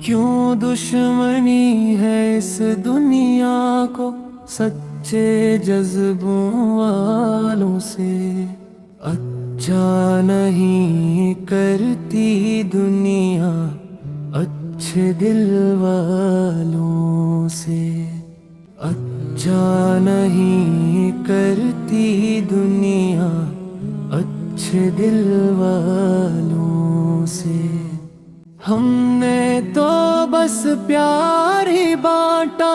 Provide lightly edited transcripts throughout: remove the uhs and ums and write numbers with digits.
کیوں دشمنی ہے اس دنیا کو سچے جذبوں والوں سے، اچھا نہیں کرتی دنیا اچھے دل والوں سے، اچھا نہیں کرتی دنیا اچھے دل والوں سے۔ ہم نے تو بس پیار ہی بانٹا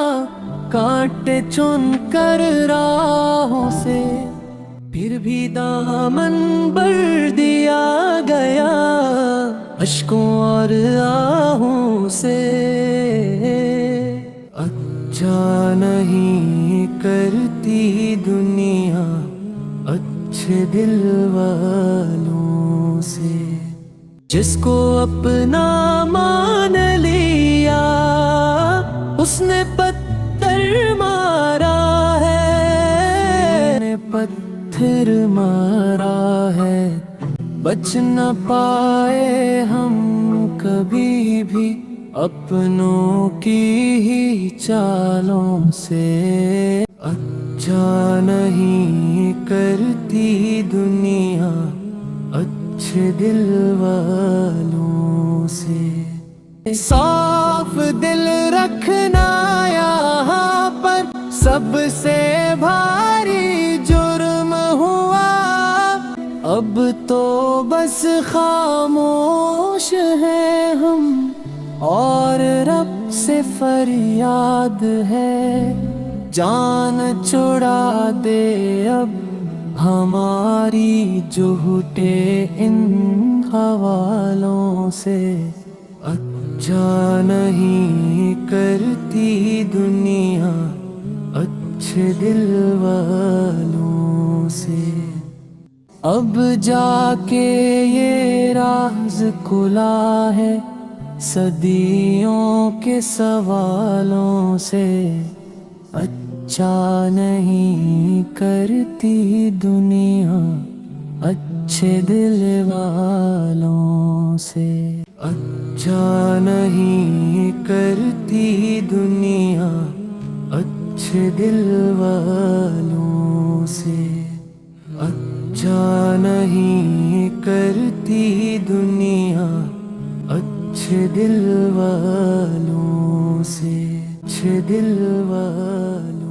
کانٹے چن کر راہوں سے، پھر بھی دامن بھر دیا گیا اشکوں اور آہوں سے۔ اچھا نہیں کرتی دنیا اچھے دل والوں سے، جس کو اپنا مان لیا اس نے پتھر مارا ہے، پتھر مارا ہے۔ بچ نہ پائے ہم کبھی بھی اپنوں کی ہی چالوں سے، اچھا نہیں کرتی دنیا اچھے دل والوں سے۔ صاف دل رکھنا یہاں پر سب سے بھاری جرم ہوا، اب تو بس خاموش ہیں ہم اور رب سے فریاد ہے، جان چھڑا دے اب ہماری جھوٹے ان حوالوں سے۔ اچھا نہیں کرتی دنیا اچھے دل والوں سے، اب جا کے یہ راز کھلا ہے صدیوں کے سوالوں سے، اچھا نہیں کرتی دنیا اچھے دل والوں سے، اچھا نہیں کرتی دنیا اچھے دل والوں سے، اچھا نہیں کرتی دنیا اچھے دل والوں سے، اچھے دل والوں